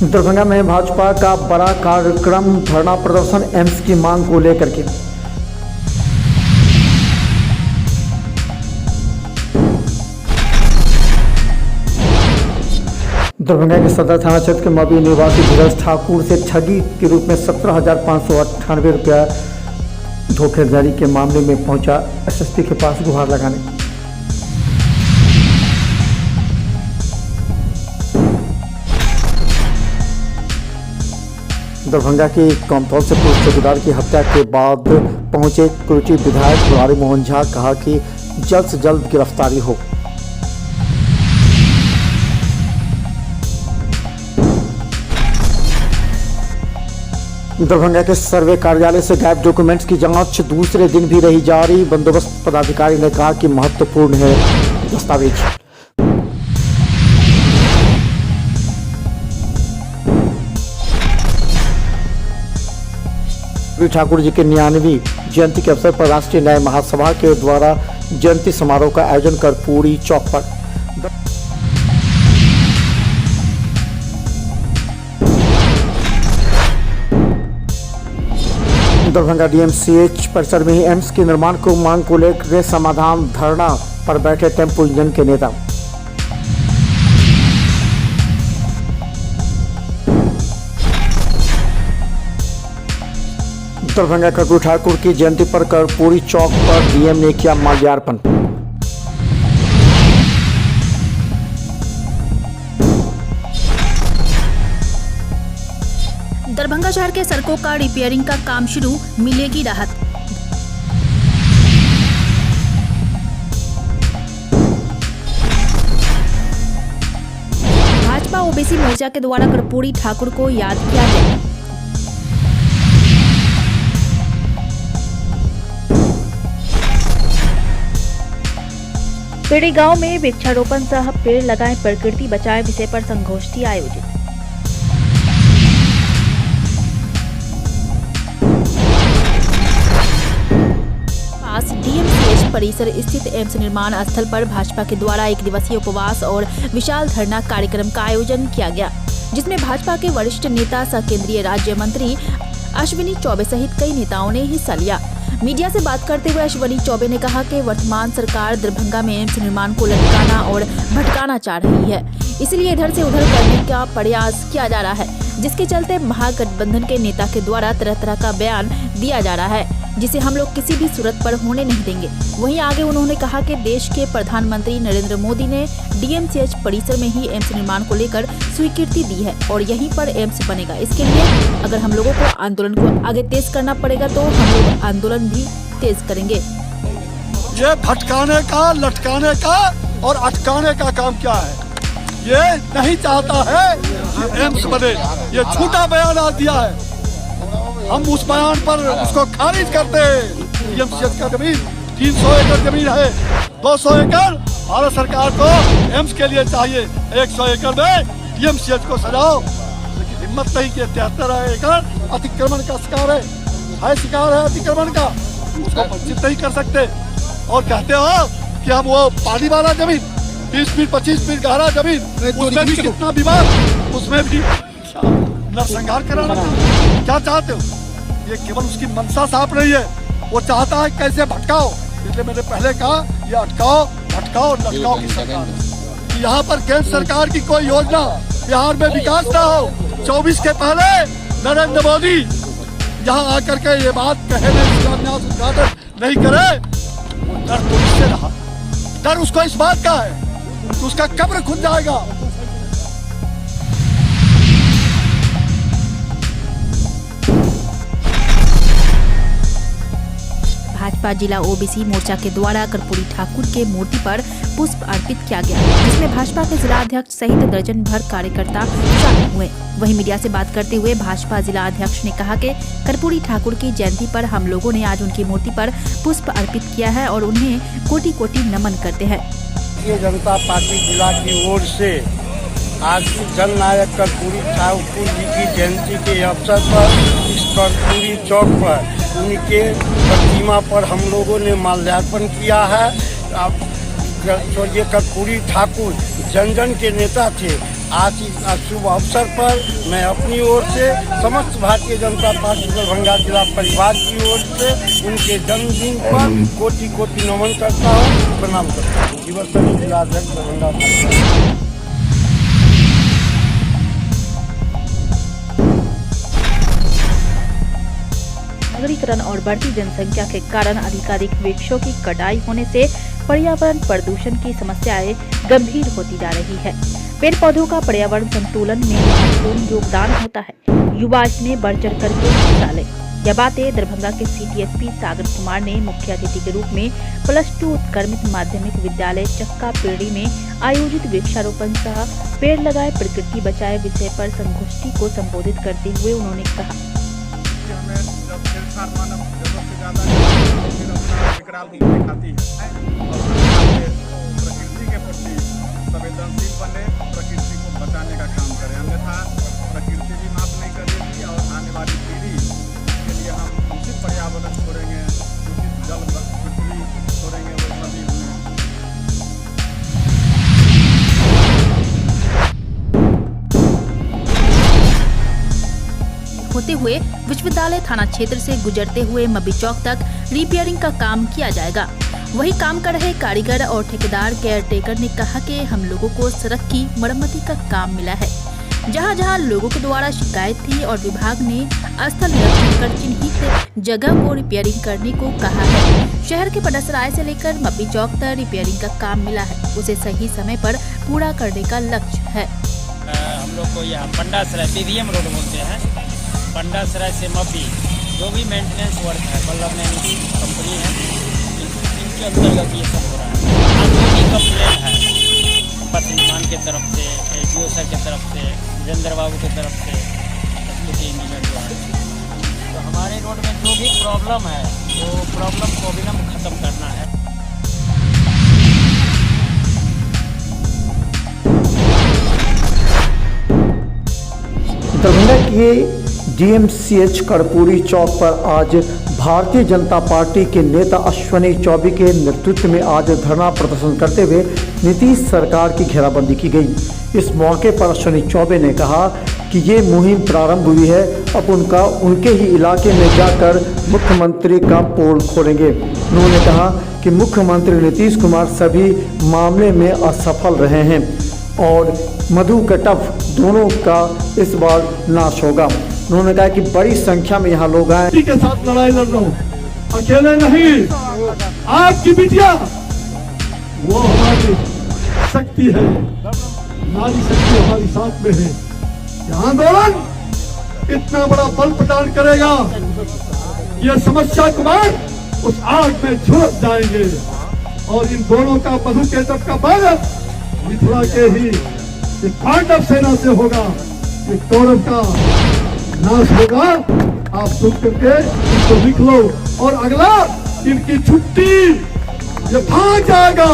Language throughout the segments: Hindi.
दरभंगा में भाजपा का बड़ा कार्यक्रम, धरना प्रदर्शन एम्स की मांग को लेकर के। दरभंगा के सदर थाना क्षेत्र के मवी निवासी धीरज ठाकुर से ठगी के रूप में 17,598 रुपया धोखाधड़ी के मामले में पहुंचा एसएसपी के पास गुहार लगाने। दरभंगा के कमतौल से पुलिस चौकीदार की हत्या के बाद पहुंचे कुर्ची विधायक मुरारी मोहन झा, कहा कि जल्द से जल्द गिरफ्तारी हो। दरभंगा के सर्वे कार्यालय से गायब डॉक्यूमेंट्स की जांच दूसरे दिन भी रही जारी। बंदोबस्त पदाधिकारी ने कहा कि महत्वपूर्ण है दस्तावेज। ठाकुर जी के 99वीं जयंती के अवसर पर राष्ट्रीय न्याय महासभा के द्वारा जयंती समारोह का आयोजन कर्पूरी चौक पर। दरभंगा डीएमसीएच परिसर में ही एम्स के निर्माण को मांग को लेकर समाधान धरना पर बैठे टेम्पो इंजन के नेता। दरभंगा कर्पूरी ठाकुर की जयंती पर कर्पूरी चौक पर डीएम ने किया माल्यार्पण। दरभंगा शहर के सड़कों का रिपेयरिंग का काम शुरू, मिलेगी राहत। भाजपा ओबीसी मोर्चा के द्वारा कर्पूरी ठाकुर को याद किया गया। पेड़ी गांव में वृक्षारोपण सह पेड़ लगाएं प्रकृति बचाएं विषय पर संगोष्ठी आयोजित। पास डीएमसीएच परिसर स्थित एम्स निर्माण स्थल पर भाजपा के द्वारा एक दिवसीय उपवास और विशाल धरना कार्यक्रम का आयोजन किया गया, जिसमें भाजपा के वरिष्ठ नेता सह केंद्रीय राज्य मंत्री अश्विनी चौबे सहित कई नेताओं ने हिस्सा लिया। मीडिया से बात करते हुए अश्विनी चौबे ने कहा कि वर्तमान सरकार दरभंगा में एम्स निर्माण को लटकाना और भटकाना चाह रही है, इसलिए इधर से उधर करने का प्रयास किया जा रहा है, जिसके चलते महागठबंधन के नेता के द्वारा तरह तरह का बयान दिया जा रहा है, जिसे हम लोग किसी भी सूरत पर होने नहीं देंगे। वहीं आगे उन्होंने कहा कि देश के प्रधानमंत्री नरेंद्र मोदी ने डीएमसीएच परिसर में ही एम्स निर्माण को लेकर स्वीकृति दी है और यहीं पर एम्स बनेगा। इसके लिए अगर हम लोगों को आंदोलन को आगे तेज करना पड़ेगा तो हम लोग आंदोलन भी तेज करेंगे। ये भटकाने का, लटकाने का और अटकाने का काम क्या है? ये नहीं चाहता है कि एम्स बने। ये झूठा बयान आज दिया है, हम उस बयान पर उसको खारिज करते हैं। डीएमसीएच का जमीन 300 एकड़ जमीन है, 200 एकड़ भारत सरकार को एम्स के लिए चाहिए, 100 एकड़ में डीएमसीएच को सजाओ। लेकिन हिम्मत नहीं कि 73 एकड़ अतिक्रमण का शिकार है शिकार है अतिक्रमण का, उसको वंचित नहीं कर सकते। और कहते हो कि हम वो पानी वाला जमीन 20 फीट 25 फीट गहरा जमीन, उसमें भी कितना विवाद, उसमें भी नरसंहार कराना क्या चाहते हो? ये केवल उसकी मनसा साफ नहीं है, वो चाहता है कैसे भटकाओ। इसलिए मैंने पहले कहा ये अटकाओ, भटकाओ और लटकाओ की सरकार है। यहाँ पर केंद्र सरकार की कोई योजना बिहार में विकास ना हो। 24 के पहले नरेंद्र मोदी यहाँ आकर के ये बात कहे नहीं, शिलान्यास उद्घाटन नहीं करे, वो डर तो इससे रहा। डर उसको इस बात का है कि उसका कब्र खुद जाएगा। भाजपा जिला ओबीसी मोर्चा के द्वारा कर्पूरी ठाकुर के मूर्ति पर पुष्प अर्पित किया गया, जिसमें भाजपा के जिला अध्यक्ष सहित दर्जन भर कार्यकर्ता शामिल हुए। वहीं मीडिया से बात करते हुए भाजपा जिला अध्यक्ष ने कहा कि कर्पूरी ठाकुर की जयंती पर हम लोगों ने आज उनकी मूर्ति पर पुष्प अर्पित किया है और उन्हें कोटि कोटि नमन करते हैं। भारतीय जनता पार्टी जिला की ओर से आज जननायक कर्पूरी ठाकुर जी की जयंती के अवसर पर इस कर्पूरी चौक पर उनके प्रतिमा पर हम लोगों ने माल्यार्पण किया है। स्वर्गीय कर्पूरी ठाकुर जन जन के नेता थे। आज इस शुभ अवसर पर मैं अपनी ओर से समस्त भारतीय जनता पार्टी दरभंगा जिला परिवार की ओर से उनके जन्मदिन पर कोटि कोटि नमन करता हूँ, प्रणाम करता हूँ। युवा जिला अध्यक्ष दरभंगा भाजपा। नगरीकरण और बढ़ती जनसंख्या के कारण अधिकाधिक वृक्षों की कटाई होने से पर्यावरण प्रदूषण की समस्याएं गंभीर होती जा रही है। पेड़ पौधों का पर्यावरण संतुलन में महत्वपूर्ण योगदान होता है। युवा इसमें बढ़ चढ़ करके हिस्सा लें। यह बातें दरभंगा के CTSP सागर कुमार ने मुख्य अतिथि के रूप में +2 उत्क्रमित माध्यमिक विद्यालय चक्का पेड़ी में आयोजित वृक्षारोपण सह पेड़ लगाए प्रकृति बचाए विषय पर संगोष्ठी को संबोधित करते हुए उन्होंने कहा। मानव जरूरत से ज्यादा फिर अपना विकराल रूप दिखाती है और प्रकृति के प्रति संवेदनशील बने, प्रकृति को बचाने का काम करें, अन्यथा प्रकृति भी माफ नहीं करेगी और आने वाली पीढ़ी के लिए हम दूषित पर्यावरण छोड़ेंगे, दूषित जल पृथ्वी छोड़ेंगे, वो सभी होते हुए विश्वविद्यालय थाना क्षेत्र से गुजरते हुए मबी चौक तक रिपेयरिंग का काम किया जाएगा। वही काम कर रहे कारीगर और ठेकेदार केयरटेकर ने कहा कि हम लोगों को सड़क की मरम्मती का काम मिला है। जहां जहां लोगों के द्वारा शिकायत थी और विभाग ने स्थल निरीक्षण कर चिन्हित जगह को रिपेयरिंग करने को कहा है। शहर के पडसराय से लेकर मबी चौक तक रिपेयरिंग का काम मिला है, उसे सही समय पर पूरा करने का लक्ष्य है। हम लोग को यहाँ पंडासराय PVM रोड बोलते हैं, पंडासराय से मबी जो भी मेंटेनेंस वर्क है बल्लभ नैनी कंपनी है, इनके अंतर्गत ये सब हो रहा है। जो भी कंप्लेन है पथ निर्माण के तरफ से, ADO सर के तरफ से, वीरेंद्र बाबू की तरफ से, इंजीनियर जो है, तो हमारे रोड में जो भी प्रॉब्लम है वो प्रॉब्लम को अविलंब खत्म करना है। दरभंगा के DMCH कर्पूरी चौक पर आज भारतीय जनता पार्टी के नेता अश्विनी चौबे के नेतृत्व में आज धरना प्रदर्शन करते हुए नीतीश सरकार की घेराबंदी की गई। इस मौके पर अश्विनी चौबे ने कहा कि ये मुहिम प्रारंभ हुई है, अब उनके ही इलाके में जाकर मुख्यमंत्री का पोल खोलेंगे। उन्होंने कहा कि मुख्यमंत्री नीतीश कुमार सभी मामले में असफल रहे हैं और मधु कटफ दोनों का इस बार नाश होगा। उन्होंने कहा कि बड़ी संख्या में यहाँ लोग आए। के साथ लड़ाई लड़ रहा हूँ, अकेले नहीं। आपकी बिटिया वो हमारी शक्ति है, नारी शक्ति हमारी साथ में है। यह आंदोलन इतना बड़ा बल प्रदान करेगा, ये समस्या कुमार उस आग में झुलस जाएंगे और इन दोनों का मधु केतव का बल मिथिला के ही पांडव सेना से होगा, ये कौरव का नाश होगा। आप सुन करके इसको लिख लो और अगला इनकी छुट्टी ये भाग जाएगा,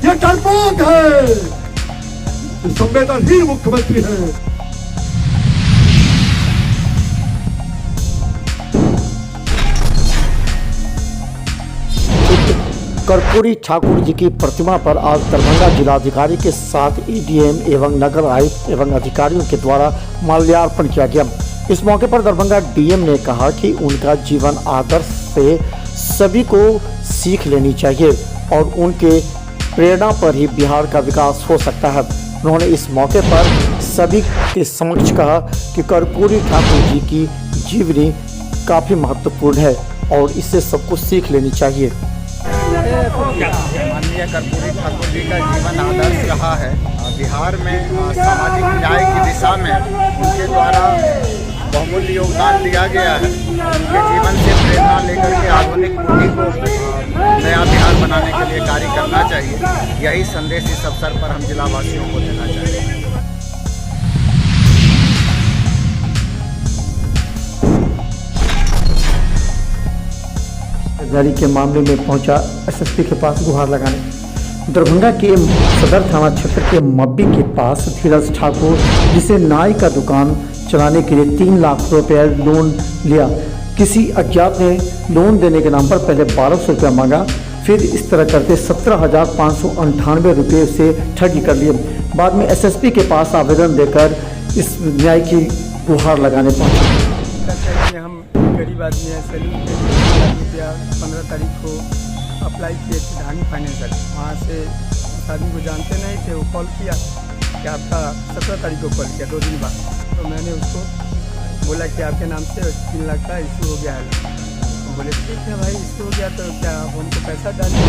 ये डरपोक है, ये संवेदनहीन मुख्यमंत्री है। कर्पूरी ठाकुर जी की प्रतिमा पर आज दरभंगा जिलाधिकारी के साथ EDM एवं नगर आयुक्त एवं अधिकारियों के द्वारा माल्यार्पण किया गया। इस मौके पर दरभंगा DM ने कहा कि उनका जीवन आदर्श से सभी को सीख लेनी चाहिए और उनके प्रेरणा पर ही बिहार का विकास हो सकता है। उन्होंने इस मौके पर सभी के समक्ष कहा कि कर्पूरी ठाकुर जी की जीवनी काफ़ी महत्वपूर्ण है और इससे सबको सीख लेनी चाहिए। माननीय कर्पूरी ठाकुर जी का जीवन आदर्श रहा है। बिहार में सामाजिक न्याय की दिशा में उनके द्वारा बहुमूल्य योगदान दिया गया है। उनके जीवन से प्रेरणा लेकर के आधुनिक पीढ़ी को नया बिहार बनाने के लिए कार्य करना चाहिए। यही संदेश इस अवसर पर हम जिलावासियों को देना चाहिए। जारी के मामले में पहुंचा SSP के पास गुहार लगाने। दरभंगा के सदर थाना क्षेत्र के मब्बी के पास धीरज ठाकुर, जिसे नाई का दुकान चलाने के लिए 3 लाख रुपये लोन लिया, किसी अज्ञात ने लोन देने के नाम पर पहले 1200 रुपया मांगा, फिर इस तरह करते 17,598 रुपये से ठगी कर लिए। बाद में एसएसपी के पास आवेदन देकर इस न्याय की गुहार लगाने पहुंचे। कहते हैं हम गरीब आदमी हैं, सैलून के लिए रुपया 15 तारीख को अप्लाई किए थे धानी फाइनेंशियल। वहाँ से उस आदमी को जानते नहीं थे, वो कॉल किया कि आपका 17 तारीख को कॉल किया 2 दिन बाद। तो मैंने उसको बोला कि आपके नाम से 3 लाख का इशू हो गया है। तो बोले ठीक है भाई, इशू हो गया तो क्या आप हमको पैसा डालिए,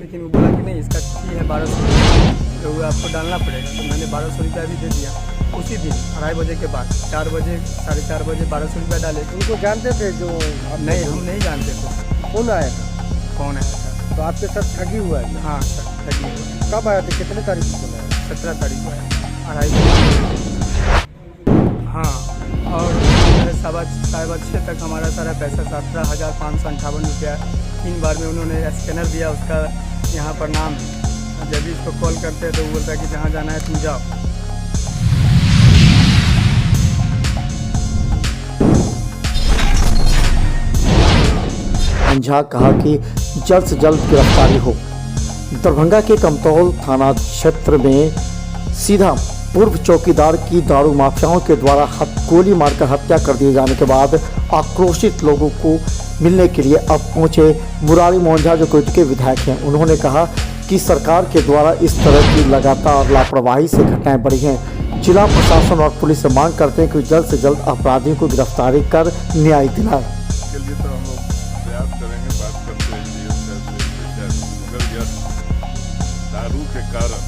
लेकिन वो बोला कि नहीं इसका फी है 1200, तो वो आपको डालना पड़ेगा। तो मैंने 1200 रुपया भी दे दिया उसी दिन 2:30 बजे के बाद। 4 बजे 4:30 बजे 1200 रुपया डाले। उनको जानते थे जो नहीं, हम नहीं जानते थे। कौन आया था? कौन आया था? तो आपके साथ ठगी हुआ है? हाँ सर, ठगी हुआ है। कब आया था? कितने तारीख को आया? 17 तारीख को आया 2:30 बजे। हाँ, और 6:15 तक हमारा सारा पैसा 17,558 रुपया 3 बार में उन्होंने स्कैनर दिया, उसका यहाँ पर नाम। जब भी इसको कॉल करते हैं तो वो बोलता है कि जहाँ जाना है तुम जाओ। झा कहा कि जल्द से जल्द गिरफ्तारी हो। दरभंगा के कमतौल थाना क्षेत्र में सीधा पूर्व चौकीदार की दारू माफियाओं के द्वारा गोली मारकर हत्या कर दिए जाने के बाद आक्रोशित लोगों को मिलने के लिए अब पहुंचे मुरारी मोहन झा, जो कोयटे के विधायक हैं। उन्होंने कहा कि सरकार के द्वारा इस तरह की लगातार लापरवाही से घटनाएं बढ़ी हैं। जिला प्रशासन और पुलिस से मांग करते हैं कि जल्द से जल्द अपराधियों को गिरफ्तारी कर न्याय दिलाए। दारू के कारण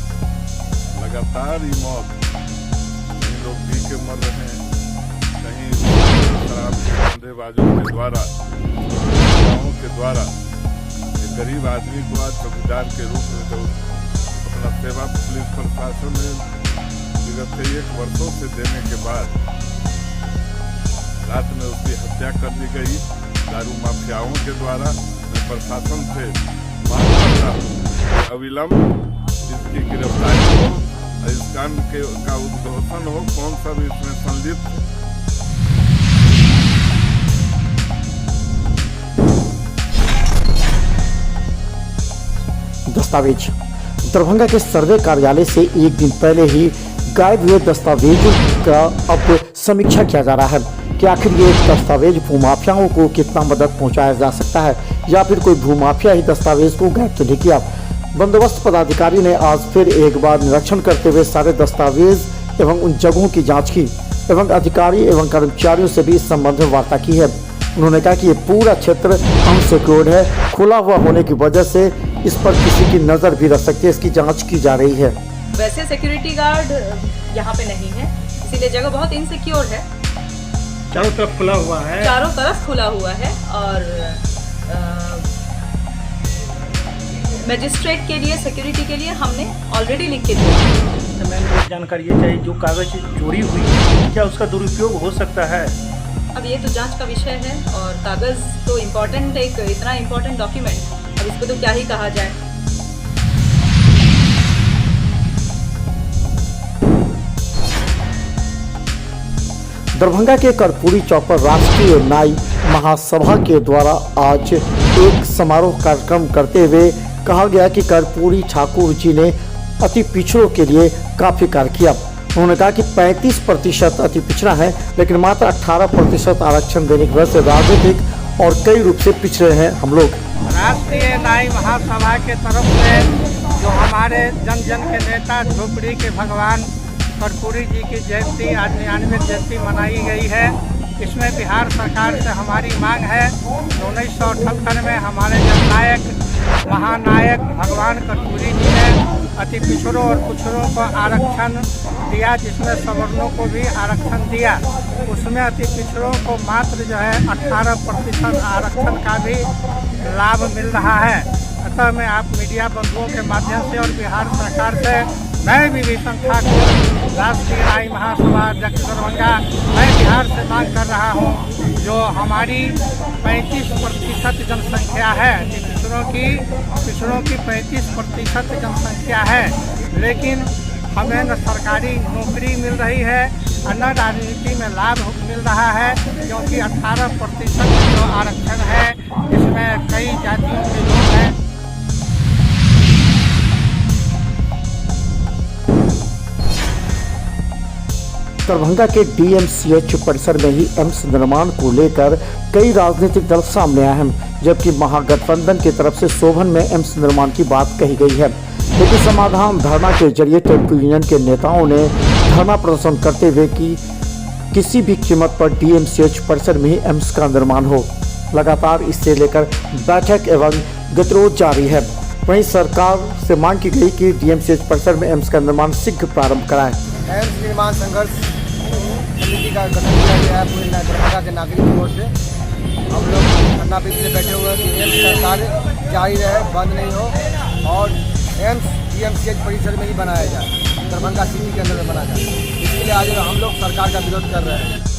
लगातार ही मौत, कहीं लोग पी के मर रहे हैं, कहीं शराब के धंधेबाजों के द्वारा, गाँवों के द्वारा एक गरीब आदमी को आज चौकीदार के रूप में जो अपना सेवा पुलिस प्रशासन ने विगत 1 वर्षों से देने के बाद रात में उसकी हत्या कर दी गई दारू माफियाओं के द्वारा। मैं प्रशासन से मांग करता हूँ अविलंब इसकी गिरफ्तारी हो, इस कांड का उद्घोषण हो, कौन सा भी इसमें संलिप्त है। दस्तावेज। दरभंगा के सर्वे कार्यालय से एक दिन पहले ही गायब हुए दस्तावेजों का अब समीक्षा किया जा रहा है कि आखिर ये दस्तावेज भूमाफियाओं को कितना मदद पहुंचाया जा सकता है, या फिर कोई भूमाफिया ही दस्तावेज को गायब तो नहीं किया। बंदोबस्त पदाधिकारी ने आज फिर एक बार निरीक्षण करते हुए सारे दस्तावेज एवं उन जगहों की जांच की एवं अधिकारी एवं कर्मचारियों से भी इस संबंध में वार्ता की है। उन्होंने कहा कि ये पूरा क्षेत्र अनसिक्योर्ड है, खुला हुआ होने की वजह से इस पर किसी की नज़र भी रख सकती है, इसकी जांच की जा रही है। वैसे सिक्योरिटी गार्ड यहाँ पे नहीं है, इसीलिए जगह बहुत इनसिक्योर है। चारों तरफ खुला हुआ है, चारों तरफ खुला हुआ है और मजिस्ट्रेट के लिए, सिक्योरिटी के लिए हमने ऑलरेडी लिख के दिया। मैंने जानकारी ये चाहिए, जो कागज चोरी हुई क्या उसका दुरुपयोग हो सकता है? अब ये तो जांच का विषय है और कागज तो इम्पोर्टेंट, एक इतना इम्पोर्टेंट डॉक्यूमेंट, अब इसको तो क्या ही कहा जाए। दरभंगा के कर्पूरी चौक पर राष्ट्रीय न्याय महासभा के द्वारा आज एक समारोह कार्यक्रम करते हुए कहा गया कि कर्पूरी ठाकुर जी ने अति पिछड़ों के लिए काफी कार्य किया। उन्होंने कहा कि 35% अति पिछड़ा है, लेकिन मात्र 18% आरक्षण देने की वजह से राजनीतिक और कई रूप से पिछड़े हैं हम लोग। राष्ट्रीय न्याय महासभा के तरफ से जो हमारे जन जन के नेता झोपड़ी के भगवान कर्पूरी जी की जयंती आज 99वीं जयंती मनाई गई है। इसमें बिहार सरकार से हमारी मांग है 1978 में हमारे जननायक महानायक भगवान कर्पूरी जी ने अति पिछड़ों और पिछड़ों को आरक्षण दिया, जिसमें सवर्णों को भी आरक्षण दिया। उसमें अति पिछड़ों को मात्र जो है 18% आरक्षण का भी लाभ मिल रहा है। अतः मैं आप मीडिया बंधुओं के माध्यम से और बिहार सरकार से मैं विभीषण ठाकुर राष्ट्रीय न्याय महासभा अध्यक्ष दरभंगा, मैं बिहार से मांग कर रहा हूं, जो हमारी 35% जनसंख्या है, पिछड़ों की 35% जनसंख्या है, लेकिन हमें न सरकारी नौकरी मिल रही है और न राजनीति में लाभ मिल रहा है, क्योंकि 18% जो आरक्षण है इसमें कई जातियों के लोग हैं। दरभंगा के डीएमसीएच परिसर में ही एम्स निर्माण को लेकर कई राजनीतिक दल सामने आए हैं, जबकि महागठबंधन की तरफ से शोभन में एम्स निर्माण की बात कही गई है। लेकिन समाधान धरना के जरिए टेम्पो यूनियन के नेताओं ने धरना प्रदर्शन करते हुए कि किसी भी कीमत पर डीएमसीएच परिसर में ही एम्स का निर्माण हो। लगातार इससे लेकर बैठक एवं गतिरोध जारी है। वहीं सरकार से मांग की गई कि डीएमसीएच परिसर में एम्स का निर्माण शीघ्र प्रारंभ कराएं। एम्स निर्माण संघर्ष समिति का गठन किया गया है पूरे दरभंगा के नागरिक की ओर से। हम लोग धरना पे इसलिए बैठे हुए हैं कि एम्स का कार्य जारी रहे, बंद नहीं हो और एम्स डीएमसीएच परिसर में ही बनाया जाए, दरभंगा सिटी के अंदर में बनाया जाए। इसके लिए आज हम लोग सरकार का विरोध कर रहे हैं।